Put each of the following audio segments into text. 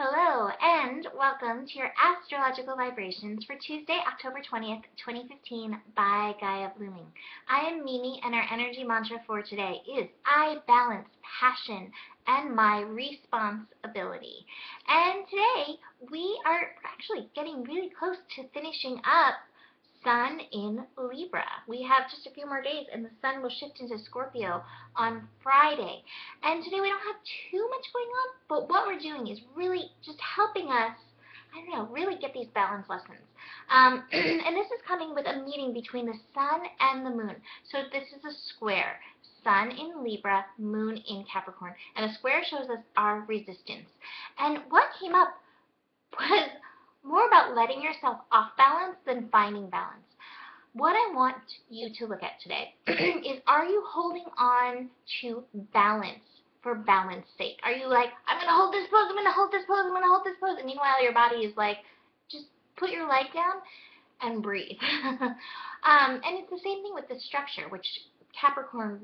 Hello, and welcome to your astrological vibrations for Tuesday, October 20th, 2015 by Gaia Blooming. I am Mimi, and our energy mantra for today is I balance passion and my responsibility. And today, we are actually getting really close to finishing up Sun in Libra. We have just a few more days and the Sun will shift into Scorpio on Friday. And today we don't have too much going on, but what we're doing is really just helping us, really get these balance lessons. And this is coming with a meeting between the Sun and the Moon. So this is a square. Sun in Libra, Moon in Capricorn. And a square shows us our resistance. And what came up was more about letting yourself off balance than finding balance. What I want you to look at today is, are you holding on to balance for balance sake? Are you like, I'm going to hold this pose, I'm going to hold this pose, I'm going to hold this pose, and meanwhile your body is like, just put your leg down and breathe. And it's the same thing with the structure, which Capricorn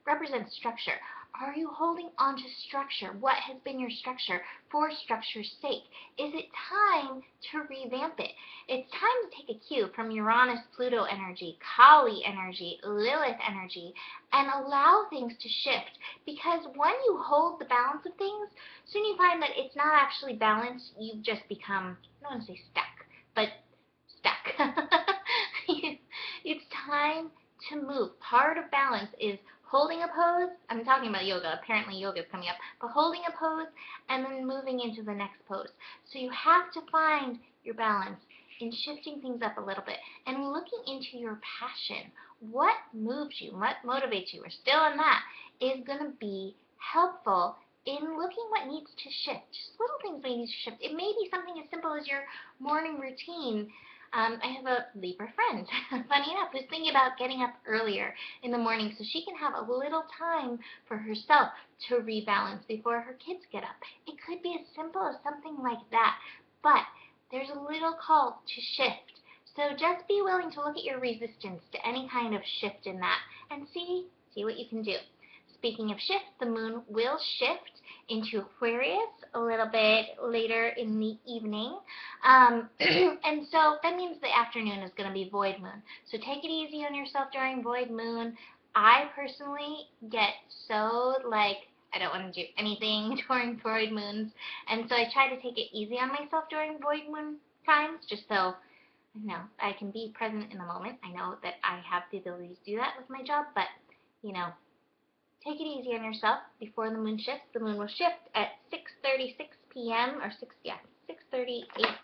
represents structure. Are you holding on to structure? What has been your structure for structure's sake? Is it time to revamp it? It's time to take a cue from Uranus, Pluto energy, Kali energy, Lilith energy, and allow things to shift. Because when you hold the balance of things, soon you find that it's not actually balanced. You've just become, I don't want to say stuck, but stuck. It's time to move. Part of balance is holding a pose. I'm talking about yoga. Apparently yoga is coming up. But holding a pose and then moving into the next pose. So you have to find your balance in shifting things up a little bit and looking into your passion. What moves you? What motivates you? We're still on that. Is going to be helpful in looking what needs to shift. Just little things may need to shift. It may be something as simple as your morning routine. I have a Libra friend, funny enough, who's thinking about getting up earlier in the morning so she can have a little time for herself to rebalance before her kids get up. It could be as simple as something like that, but there's a little call to shift. So just be willing to look at your resistance to any kind of shift in that and see what you can do. Speaking of shift, the moon will shift into Aquarius a little bit later in the evening. And so that means the afternoon is going to be void moon. So take it easy on yourself during void moon. I personally get so I don't want to do anything during void moons. And so I try to take it easy on myself during void moon times just so I can be present in the moment. I know that I have the ability to do that with my job, but take it easy on yourself before the moon shifts. The moon will shift at 6:36 p.m. or 6:38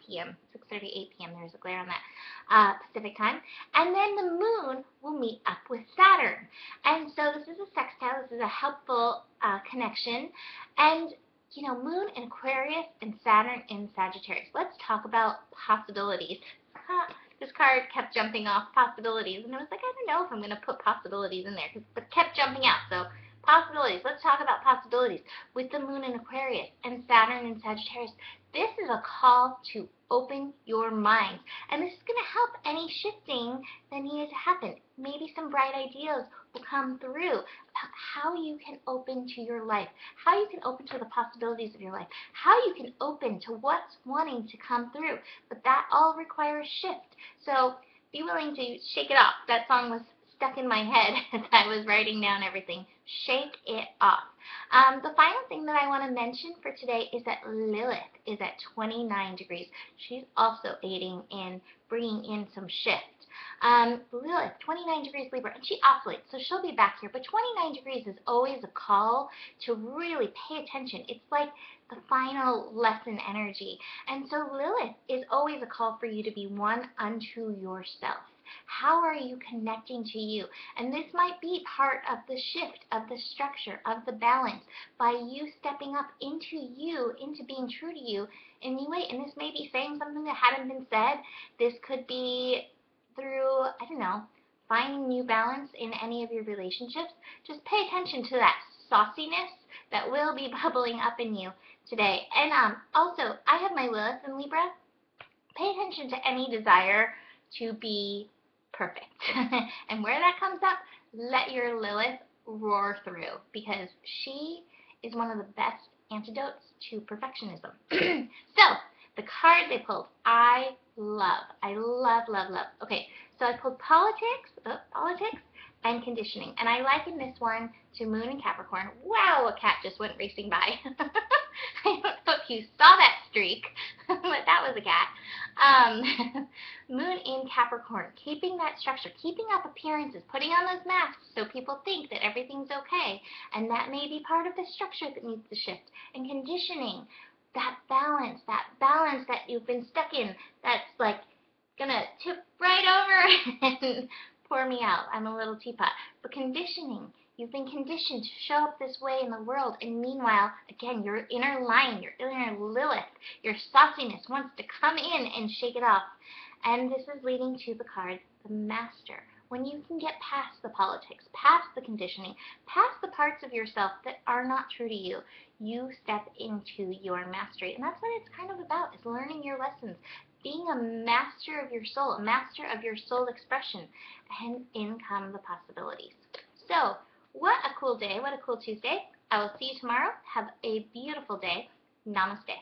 p.m. 6:38 p.m. There's a glare on that Pacific time. And then the moon will meet up with Saturn. And so this is a sextile. This is a helpful connection. And moon in Aquarius and Saturn in Sagittarius. Let's talk about possibilities. This card kept jumping off possibilities, and I was like, I don't know if I'm going to put possibilities in there, but it kept jumping out. So possibilities. Let's talk about possibilities with the moon in Aquarius and Saturn in Sagittarius. This is a call to open your mind, and this is going to help any shifting that needed to happen. Maybe some bright ideas will come through about how you can open to your life, how you can open to the possibilities of your life, how you can open to what's wanting to come through. But that all requires shift. So be willing to shake it off. That song was stuck in my head as I was writing down everything. Shake it off. The final thing that I want to mention for today is that Lilith is at 29 degrees. She's also aiding in bringing in some shift. Lilith, 29 degrees Libra, and she oscillates, so she'll be back here. But 29 degrees is always a call to really pay attention. It's like the final lesson energy. And so Lilith is always a call for you to be one unto yourself. How are you connecting to you? And this might be part of the shift, of the structure, of the balance, by you stepping up into you, into being true to you in a new way. And this may be saying something that hadn't been said. This could be through, finding new balance in any of your relationships. Just pay attention to that sauciness that will be bubbling up in you today. And also, I have my Lilith in Libra. Pay attention to any desire to be perfect. And where that comes up, let your Lilith roar through, because she is one of the best antidotes to perfectionism. So, the card they pulled, I love. I love, love, love. Okay, so I pulled politics and conditioning. And I liken this one to Moon and Capricorn. Wow, a cat just went racing by. I don't know if you saw that streak, but that was a cat. Moon in Capricorn, keeping that structure, keeping up appearances, putting on those masks so people think that everything's okay. And that may be part of the structure that needs to shift. And conditioning, that balance that you've been stuck in, that's like gonna tip right over and pour me out. I'm a little teapot. But conditioning, you've been conditioned to show up this way in the world, and meanwhile, again, your inner lion, your inner Lilith, your sauciness wants to come in and shake it off. And this is leading to the card, the Master. When you can get past the politics, past the conditioning, past the parts of yourself that are not true to you, you step into your mastery. And that's what it's kind of about, is learning your lessons, being a master of your soul, a master of your soul expression, and in come the possibilities. So, what a cool day, what a cool Tuesday. I will see you tomorrow. Have a beautiful day. Namaste.